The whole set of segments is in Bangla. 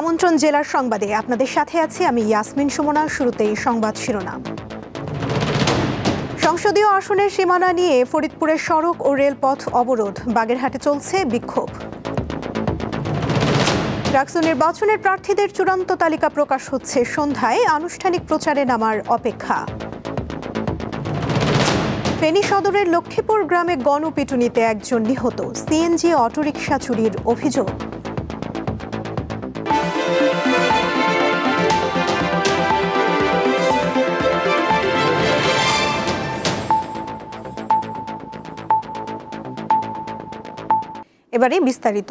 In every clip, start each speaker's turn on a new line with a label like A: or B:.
A: আমন্ত্রণ জেলার সংবাদে আপনাদের সাথে আছি আমি ইয়াসমিন সুমনা। শুরুতেই সংবাদ শিরোনাম। সংসদীয় আসনের সীমানা নিয়ে ফরিদপুরের সড়ক ও রেলপথ অবরোধ, বাগেরহাটে চলছে বিক্ষোভ। ডাকসু নির্বাচনের প্রার্থীদের চূড়ান্ত তালিকা প্রকাশ হচ্ছে সন্ধ্যায়, আনুষ্ঠানিক প্রচারে নামার অপেক্ষা। ফেনী সদরের লক্ষ্মীপুর গ্রামে গণপিটুনিতে একজন নিহত, সিএনজি অটোরিকশা চুরির অভিযোগ। এবারে বিস্তারিত।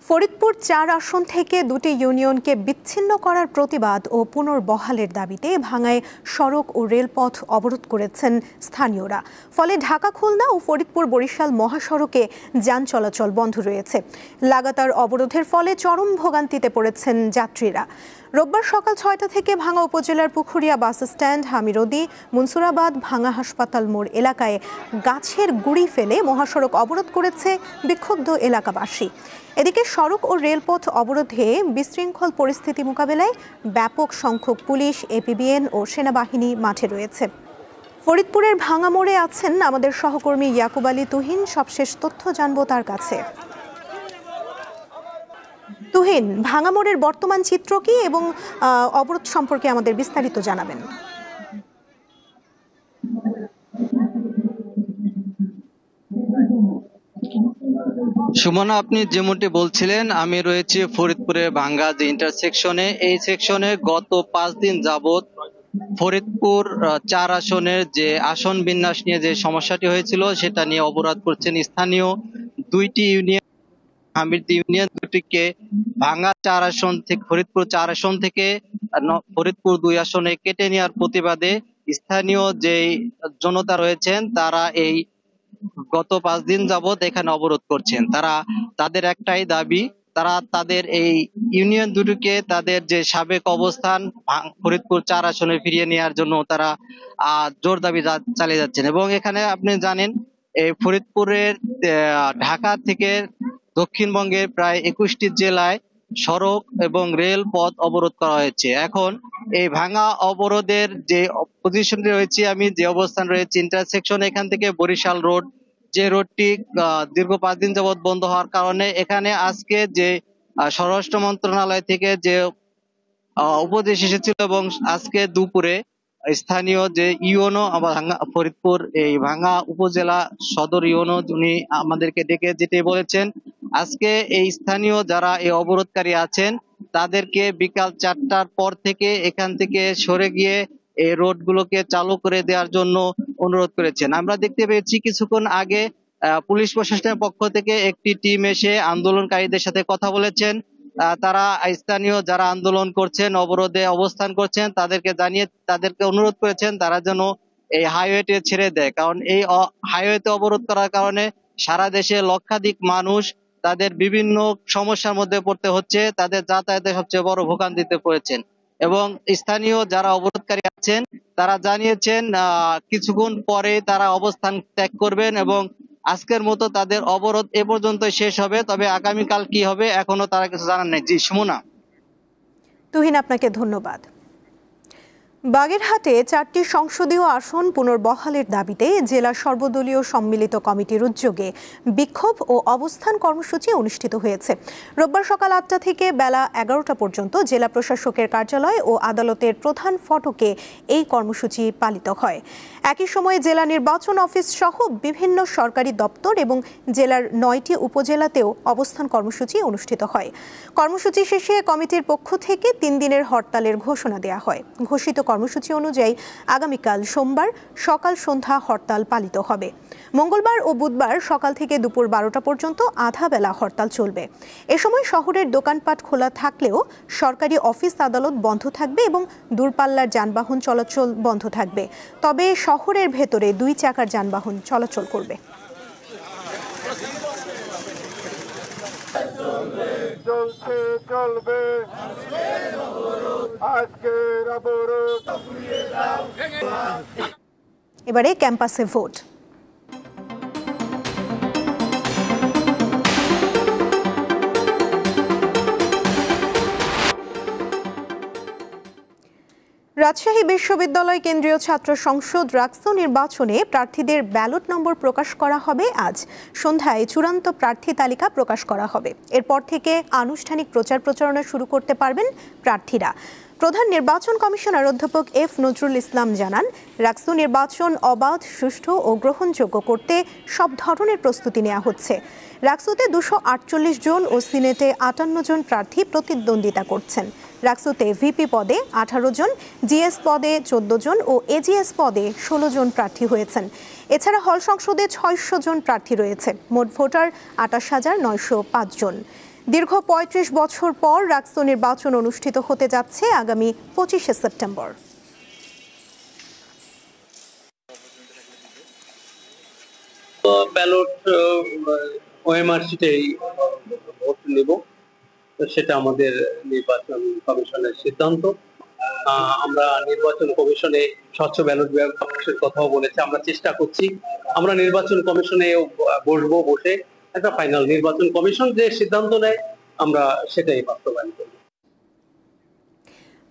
A: ফরিদপুর ৪ আসন থেকে দুটি ইউনিয়নকে বিচ্ছিন্ন করার প্রতিবাদ ও পুনর্বহালের দাবিতে ভাঙ্গায় সড়ক ও রেলপথ অবরোধ করেছেন স্থানীয়রা। ফলে ঢাকা খুলনা ও ফরিদপুর বরিশাল মহাসড়কে যান চলাচল বন্ধ রয়েছে। লাগাতার অবরোধের ফলে চরম ভোগান্তিতে পড়েছেন যাত্রীরা। রোববার সকাল ৬টা থেকে ভাঙ্গা উপজেলার পুখুরিয়া বাস স্ট্যান্ড, হামিরদি, মুনসুরাবাদ, ভাঙ্গা হাসপাতাল মোড় এলাকায় গাছের গুঁড়ি ফেলে মহাসড়ক অবরোধ করেছে বিক্ষুব্ধ এলাকাবাসী। এদিকে সড়ক ও রেলপথ অবরোধে বিশৃঙ্খল পরিস্থিতি মোকাবেলায় ব্যাপক সংখ্যক পুলিশ, এপিবিএন ও সেনাবাহিনী মাঠে রয়েছে। ফরিদপুরের ভাঙ্গা মোড়ে আছেন আমাদের সহকর্মী ইয়াকুব আলী তুহিন। সবশেষ তথ্য জানবো তার কাছে। তুহিন, ভাঙ্গা মোড়ের বর্তমান চিত্র কি এবং অবরোধ সম্পর্কে আমাদের বিস্তারিত জানাবেন।
B: সুমনা, আপনি যেমনটি বলছিলেন, আমি রয়েছি ফরিদপুরে ভাঙ্গা যে ইন্টারসেকশনে। এই সেকশনে গত 5 দিন যাবত ফরিদপুর 4 আসনের যে আসন বিন্যাস নিয়ে যে সমস্যাটি হয়েছিল সেটা নিয়ে অবরোধ করছেন স্থানীয় দুইটি ইউনিয়ন। হামিরদি ইউনিয়ন দুটিকে ভাঙ্গা 4 আসন থেকে ফরিদপুর 4 আসন থেকে ফরিদপুর 2 আসনে কেটে নেওয়ার প্রতিবাদে স্থানীয় যে জনতা রয়েছেন তারা এই গত 5 দিন যাবত এখানে অবরোধ করছেন। তাদের একটাই দাবি, তারা তাদের এই ইউনিয়ন দুটিকে তাদের যে সাবেক অবস্থান ফরিদপুর 4 আসনে ফিরিয়ে নেওয়ার জন্য তারা জোর দাবি চালিয়ে যাচ্ছেন। এবং এখানে আপনি জানেন, এই ফরিদপুরের ঢাকা থেকে দক্ষিণবঙ্গের প্রায় 21টি জেলায় সড়ক এবং রেল পথ অবরোধ করা হয়েছে। এখন এই ভাঙ্গা অবরোধের যে পজিশনটি রয়েছে, আমি যে অবস্থান রয়েছে ইন্টারসেকশন, এখান থেকে বরিশাল রোড, যে রোডটি দীর্ঘ 5 দিন যাবৎ বন্ধ হওয়ার কারণে এখানে আজকে যে স্বরাষ্ট্র মন্ত্রণালয় থেকে যে উপদেশ এসেছিল এবং আজকে দুপুরে স্থানীয় যে ইউনো ফরিদপুর এই ভাঙ্গা উপজেলা সদর ইউনো উনি আমাদেরকে ডেকে যেতে বলেছেন, আজকে এই স্থানীয় যারা এই অবরোধকারী আছেন তাদেরকে বিকাল 4টার পর থেকে এখান থেকে সরে গিয়ে এই রোডগুলোকে চালু করে দেওয়ার জন্য অনুরোধ করেছেন। আমরা দেখতে পেয়েছি কিছুক্ষণ আগে পুলিশ প্রশাসনের পক্ষ থেকে একটি টিম এসে আন্দোলনকারীদের সাথে কথা বলেছেন। তারা স্থানীয় যারা আন্দোলন করছেন, অবরোধে অবস্থান করছেন, তাদেরকে অনুরোধ করেছেন তারা যেন এই হাইওয়েতে ছেড়ে দেয়, কারণ এই হাইওয়েতে অবরোধ করার কারণে সারা দেশে লক্ষাধিক মানুষ তাদের বিভিন্ন সমস্যার মধ্যে পড়তে হচ্ছে, তাদের যাতায়াতে সবচেয়ে বড় ভোগান্তিতে পড়েছেন। এবং স্থানীয় যারা অবরোধকারী আছেন তারা জানিয়েছেন কিছুক্ষণ পরে তারা অবস্থান ত্যাগ করবেন এবং আজকের মতো তাদের অবরোধ এ পর্যন্ত শেষ হবে। তবে আগামীকাল কি হবে এখনো তারা কিছু জানান নাই। জি সুমনা।
A: তুহিন, আপনাকে ধন্যবাদ। বাগেরহাটে 4টি সংসদীয় আসন পুনর্বহালের দাবিতে জেলা সর্বদলীয় সম্মিলিত কমিটির উদ্যোগে বিক্ষোভ ও অবস্থান কর্মসূচি অনুষ্ঠিত হয়েছে। রোববার সকাল 8টা থেকে বেলা 11টা পর্যন্ত জেলা প্রশাসকের কার্যালয় ও আদালতের প্রধান ফটকে এই কর্মসূচি পালিত হয়। একই সময়ে জেলা নির্বাচন অফিস সহ বিভিন্ন সরকারি দপ্তর এবং জেলার 9টি উপজেলাতেও অবস্থান কর্মসূচি অনুষ্ঠিত হয়। কর্মসূচি শেষে কমিটির পক্ষ থেকে 3 দিনের হরতালের ঘোষণা দেওয়া হয়। ঘোষিত কর্মসূচি অনুযায়ী আগামীকাল সোমবার সকাল সন্ধ্যা হরতাল পালিত হবে। মঙ্গলবার ও বুধবার সকাল থেকে দুপুর 12টা পর্যন্ত আধা বেলা হরতাল চলবে। এ সময় শহরের দোকানপাট খোলা থাকলেও সরকারি অফিস আদালত বন্ধ থাকবে এবং দূরপাল্লার যানবাহন চলাচল বন্ধ থাকবে। তবে শহরের ভেতরে 2 চাকার যানবাহন চলাচল করবে। এবারে ক্যাম্পাসে ভোট। রাজশাহী বিশ্ববিদ্যালয় কেন্দ্রীয় ছাত্র সংসদ রাকসু নির্বাচনে প্রার্থীদের ব্যালট নম্বর প্রকাশ করা হবে আজ সন্ধ্যায়। চূড়ান্ত প্রার্থী তালিকা প্রকাশ করা হবে। এরপর থেকে আনুষ্ঠানিক প্রচার প্রচারণা শুরু করতে পারবেন প্রার্থীরা। প্রধান নির্বাচন কমিশনার অধ্যাপক এফ নজরুল ইসলাম জানান, রাকসু নির্বাচন অবাধ, সুষ্ঠু ও গ্রহণযোগ্য করতে সব ধরনের প্রস্তুতি নেওয়া হচ্ছে। রাকসুতে 248 জন ও সিনেটে 58 জন প্রার্থী প্রতিদ্বন্দ্বিতা করছেন। রাকসুতে ভিপি পদে 18 জন, জিএস পদে 14 জন ও এজিএস পদে 16 জন প্রার্থী হয়েছেন। এছাড়া হল সংসদে 600 জন প্রার্থী রয়েছে। মোট ভোটার 28,905 জন। দীর্ঘ 35 বছর পর রাকসু নির্বাচন অনুষ্ঠিত হতে যাচ্ছে আগামী 25শে সেপ্টেম্বর।
C: ব্যালট ওএমআরসিতেই ভোট নেব, সেটা আমাদের নির্বাচন কমিশনের সিদ্ধান্ত। আমরা নির্বাচন কমিশনে স্বচ্ছ ব্যালট ব্যবহারের কথাও বলেছি। আমরা চেষ্টা করছি, আমরা নির্বাচন কমিশনে বসবো, বসে একটা ফাইনাল নির্বাচন কমিশন যে সিদ্ধান্ত নেয় আমরা সেটাই বাস্তবায়ন করব।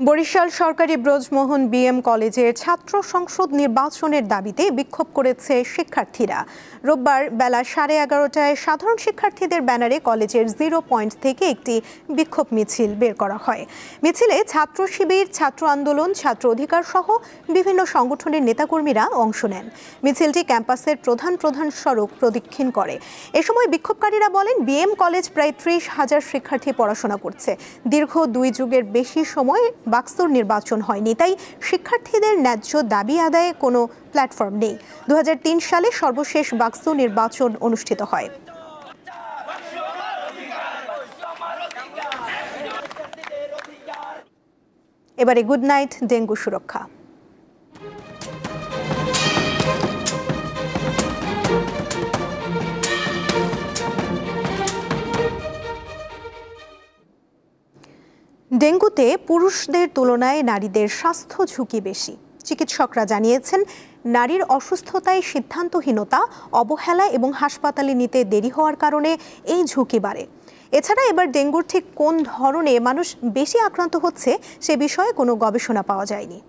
A: বরিশাল সরকারি ব্রজমোহন বিএম কলেজের ছাত্র সংসদ নির্বাচনের দাবিতে বিক্ষোভ করেছে শিক্ষার্থীরা। রোববার বেলা 11:30টায় সাধারণ শিক্ষার্থীদের ব্যানারে কলেজের 0 পয়েন্ট থেকে একটি বিক্ষোভ মিছিল বের করা হয়। মিছিলে ছাত্র শিবির, ছাত্র আন্দোলন, ছাত্র অধিকার সহ বিভিন্ন সংগঠনের নেতাকর্মীরা অংশ নেন। মিছিলটি ক্যাম্পাসের প্রধান সড়ক প্রদক্ষিণ করে। এ সময় বিক্ষোভকারীরা বলেন, বিএম কলেজ প্রায় 30,000 শিক্ষার্থী পড়াশোনা করছে। দীর্ঘ 2 যুগের বেশি সময় বাকসুর নির্বাচন হয়নি, তাই শিক্ষার্থীদের ন্যায্য দাবি আদায়ে কোনো প্ল্যাটফর্ম নেই। 2003 সালে সর্বশেষ বাকসু নির্বাচন অনুষ্ঠিত হয়। এবারে গুড নাইট ডেঙ্গু সুরক্ষা। ডেঙ্গুতে পুরুষদের তুলনায় নারীদের স্বাস্থ্য ঝুঁকি বেশি। চিকিৎসকরা জানিয়েছেন, নারীর অসুস্থতায় সিদ্ধান্তহীনতা, অবহেলা এবং হাসপাতালে নিতে দেরি হওয়ার কারণে এই ঝুঁকি বাড়ে। এছাড়া এবার ডেঙ্গুর ঠিক কোন ধরনে মানুষ বেশি আক্রান্ত হচ্ছে সে বিষয়ে কোনো গবেষণা পাওয়া যায়নি।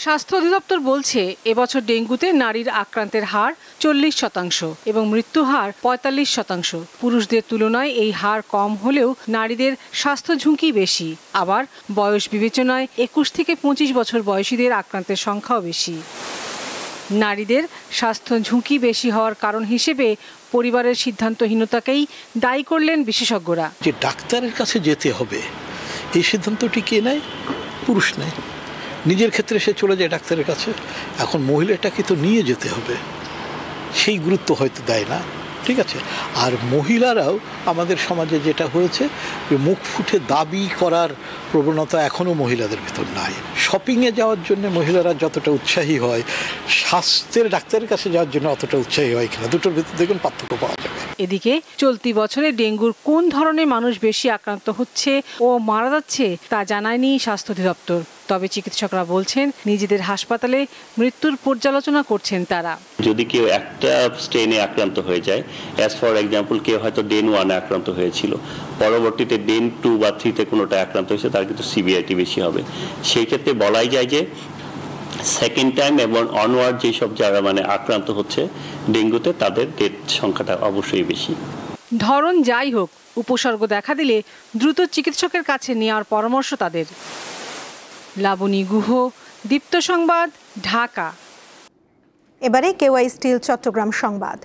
D: স্বাস্থ্য অধিদপ্তর বলছে, এবছর ডেঙ্গুতে নারীর আক্রান্তের হার 40% এবং মৃত্যু হার 45%। পুরুষদের তুলনায় এই হার কম হলেও নারীদের স্বাস্থ্য ঝুঁকি বেশি। আবার বয়স বিবেচনায় 21 থেকে 25 বছর বয়সীদের আক্রান্তের সংখ্যাও বেশি। নারীদের স্বাস্থ্য ঝুঁকি বেশি হওয়ার কারণ হিসেবে পরিবারের সিদ্ধান্তহীনতাকেই দায়ী করলেন বিশেষজ্ঞরা।
E: যে ডাক্তারের কাছে যেতে হবে এই সিদ্ধান্তটি কে নেয়? পুরুষ নেয়। নিজের ক্ষেত্রে সে চলে যায় ডাক্তারের কাছে। এখন মহিলাটাকে তো নিয়ে যেতে হবে, সেই গুরুত্ব হয়তো দেয় না। ঠিক আছে। আর মহিলারাও আমাদের সমাজে যেটা হয়েছে, মুখ ফুটে দাবি করার প্রবণতা এখনও মহিলাদের ভিতর নাই। শপিংয়ে যাওয়ার জন্য মহিলারা যতটা উৎসাহী হয়, স্বাস্থ্যের ডাক্তারের কাছে যাওয়ার জন্য অতটা উৎসাহী হয় কিনা, দুটোর ভিতর দেখুন পার্থক্য পাওয়া যাবে।
D: এদিকে চলতি বছরে ডেঙ্গুর কোন ধরনের মানুষ বেশি আক্রান্ত হচ্ছে ও মারা যাচ্ছে তা জানায়নি স্বাস্থ্য অধিদপ্তর। তবে চিকিৎসকরা বলছেন, নিজেদের হাসপাতালে মৃত্যুর পর্যালোচনা করছেন তারা।
F: যদি কেউ একটা স্ট্রেনে আক্রান্ত হয়ে যায়, অ্যাজ ফর এক্সাম্পল কেউ হয়তো ডেন 1-এ আক্রান্ত হয়েছিল, পরবর্তীতে ডেন 2 বা 3-তে কোনোটা আক্রান্ত হয়েছে, তার কিন্তু সিভিয়ারিটি বেশি হবে। সেই ক্ষেত্রে বলাই যায় যে সেকেন্ড টাইম এবং অনওয়ার্ড যেসব যারা আক্রান্ত হচ্ছে ডেঙ্গুতে, তাদের ডেথ সংখ্যাটা অবশ্যই বেশি।
D: ধরন যাই হোক, উপসর্গ দেখা দিলে দ্রুত চিকিৎসকের কাছে নেওয়ার পরামর্শ তাদের। লাবণী গুহ, দীপ্ত সংবাদ, ঢাকা।
A: এবারে কেওয়াই স্টিল চট্টগ্রাম সংবাদ।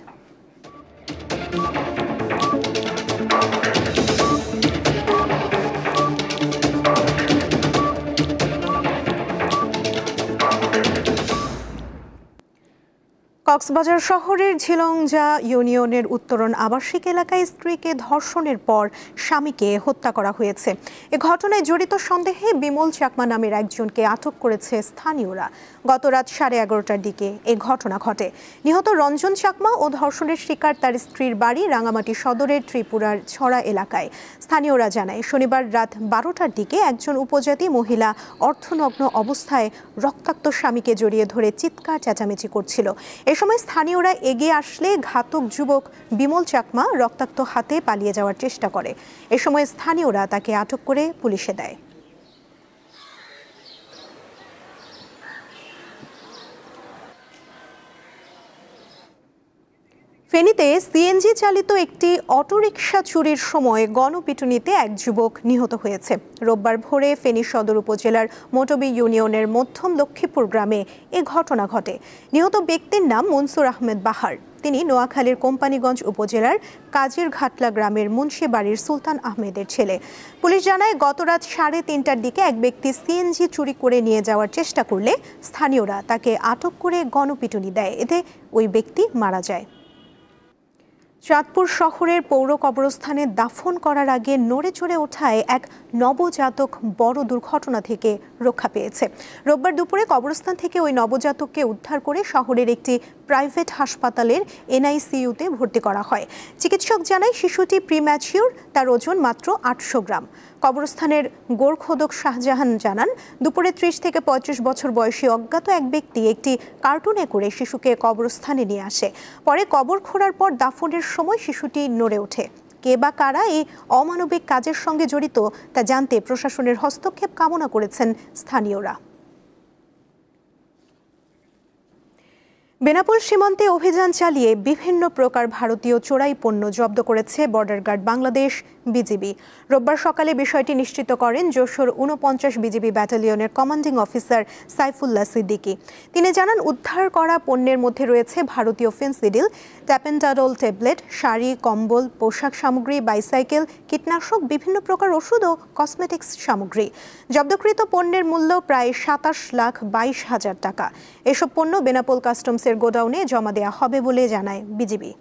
A: কক্সবাজার শহরের ঝিলংজা ইউনিয়নের উত্তরণ আবাসিক এলাকায় স্ত্রীকে ধর্ষণের পর স্বামীকে হত্যা করা হয়েছে। এ ঘটনায় জড়িত সন্দেহে বিমল চাকমা নামের একজনকে আটক করেছে স্থানীয়রা। গত রাত 11:30টার দিকে এ ঘটনা ঘটে। নিহত রঞ্জন চাকমা ও ধর্ষণের শিকার তার স্ত্রীর বাড়ি রাঙামাটি সদরের ত্রিপুরার ছড়া এলাকায়। স্থানীয়রা জানায়, শনিবার রাত 12টার দিকে একজন উপজাতি মহিলা অর্ধনগ্ন অবস্থায় রক্তাক্ত স্বামীকে জড়িয়ে ধরে চিৎকার চেঁচামেচি করছিল। এ সময় স্থানীয়রা এগিয়ে আসলে ঘাতক যুবক বিমল চাকমা রক্তাক্ত হাতে পালিয়ে যাওয়ার চেষ্টা করে। এ সময় স্থানীয়রা তাকে আটক করে পুলিশে দেয়। ফেনীতে সিএনজি চালিত একটি অটোরিকশা চুরির সময় গণপিটুনিতে এক যুবক নিহত হয়েছে। রোববার ভোরে ফেনী সদর উপজেলার মোটবি ইউনিয়নের মধ্যম লক্ষ্মীপুর গ্রামে এ ঘটনা ঘটে। নিহত ব্যক্তির নাম মনসুর আহমেদ বাহার। তিনি নোয়াখালীর কোম্পানীগঞ্জ উপজেলার কাজীর ঘাটলা গ্রামের মুন্সি বাড়ির সুলতান আহমেদের ছেলে। পুলিশ জানায়, গতরাত 3:30টার দিকে এক ব্যক্তি সিএনজি চুরি করে নিয়ে যাওয়ার চেষ্টা করলে স্থানীয়রা তাকে আটক করে গণপিটুনি দেয়। এতে ওই ব্যক্তি মারা যায়। চাঁদপুর শহরের পৌর কবরস্থানে দাফন করার আগে নড়ে চড়ে ওঠায় এক নবজাতক বড় দুর্ঘটনা থেকে রক্ষা পেয়েছে। রোববার দুপুরে কবরস্থান থেকে ওই নবজাতককে উদ্ধার করে শহরের একটি প্রাইভেট হাসপাতালের এনআইসিইউতে ভর্তি করা হয়। চিকিৎসক জানায়, শিশুটি প্রিম্যাচিউর, তার ওজন মাত্র 800 গ্রাম। কবরস্থানের গোরখোদক শাহজাহান জানান, দুপুরে 30 থেকে 35 বছর বয়সী অজ্ঞাত এক ব্যক্তি একটি কার্টুনে করে শিশুকে কবরস্থানে নিয়ে আসে। পরে কবর খোঁড়ার পর দাফনের সময় শিশুটি নড়ে ওঠে। কে বা কারা এই অমানবিক কাজের সঙ্গে জড়িত তা জানতে প্রশাসনের হস্তক্ষেপ কামনা করেছেন স্থানীয়রা। বেনাপোল সীমান্তে অভিযান চালিয়ে বিভিন্ন প্রকার ভারতীয় চোরাই পণ্য জব্দ করেছে বর্ডার গার্ড বাংলাদেশ বিজিবি। রোববার সকালে বিষয়টি নিশ্চিত করেন যশোর 49 বিজিবি ব্যাটালিয়নের কমান্ডিং অফিসার সাইফুল্লাহ সিদ্দিকী। তিনি জানান, উদ্ধার করা পণ্যের মধ্যে রয়েছে ভারতীয় ফেন্সিডিল, ট্যাপেন্টাডল ট্যাবলেট, শাড়ি, কম্বল, পোশাক সামগ্রী, বাইসাইকেল, কীটনাশক, বিভিন্ন প্রকার ওষুধ ও কসমেটিক্স সামগ্রী। জব্দকৃত পণ্যের মূল্য প্রায় 27,22,000 টাকা। এসব পণ্য বেনাপোল কাস্টমসের গোডাউনে জমা দেওয়া হবে বলে জানায় বিজিবি।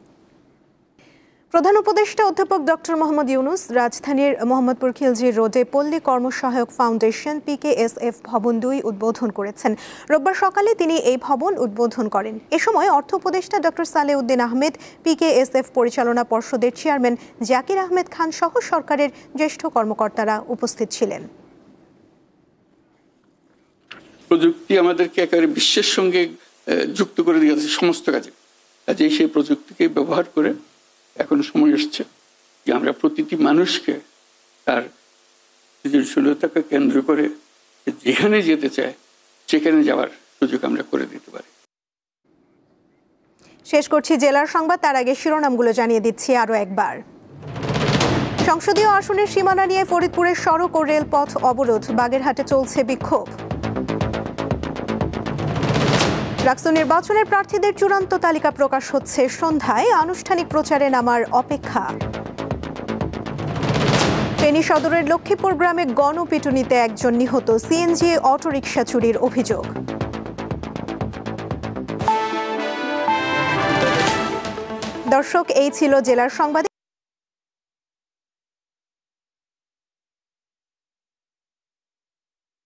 A: প্রধান উপদেষ্টা অধ্যাপক ডক্টর মোহাম্মদ ইউনুস রাজধানীর মোহাম্মদপুর খিলজি রোডে পল্লী কর্মসহায়ক ফাউন্ডেশন PKSF ভবন 2 উদ্বোধন করেছেন। রোববার সকালে তিনি এই ভবন উদ্বোধন করেন। এ সময় অর্থ উপদেষ্টা ডক্টর সালেউদ্দিন আহমেদ, PKSF পরিচালনা পর্ষদের চেয়ারম্যান জাকির আহমেদ খান সহ সরকারের জ্যেষ্ঠ কর্মকর্তারা উপস্থিত ছিলেন।
G: প্রযুক্তি আমাদেরকে একেবারে বিশ্বের সঙ্গে যুক্ত করে দিয়েছে সমস্ত কাজে। কাজেই সেই প্রযুক্তিকে ব্যবহার করে এখন সময় এসছে যে আমরা প্রতিটি মানুষকে তার সৃজনশীলতাকে কেন্দ্র করে যেখানে যেতে চায় সেখানে যাওয়ার সুযোগ আমরা করে দিতে পারি।
A: শেষ করছি জেলার সংবাদ, তার আগে শিরোনামগুলো জানিয়ে দিচ্ছি আরো একবার। সংসদীয় আসনের সীমানা নিয়ে ফরিদপুরের সড়ক ও রেলপথ অবরোধ, বাগেরহাটে চলছে বিক্ষোভ। ডাকসু নির্বাচনের প্রার্থীদের চূড়ান্ত তালিকা প্রকাশ হচ্ছে সন্ধ্যায়, আনুষ্ঠানিক প্রচারে নামার অপেক্ষা। ফেনী সদরের লক্ষ্মীপুর গ্রামে গণপিটুনিতে একজন নিহত, সিএনজি অটোরিকশা চুরির অভিযোগ। দর্শক, এই ছিল জেলার সংবাদ।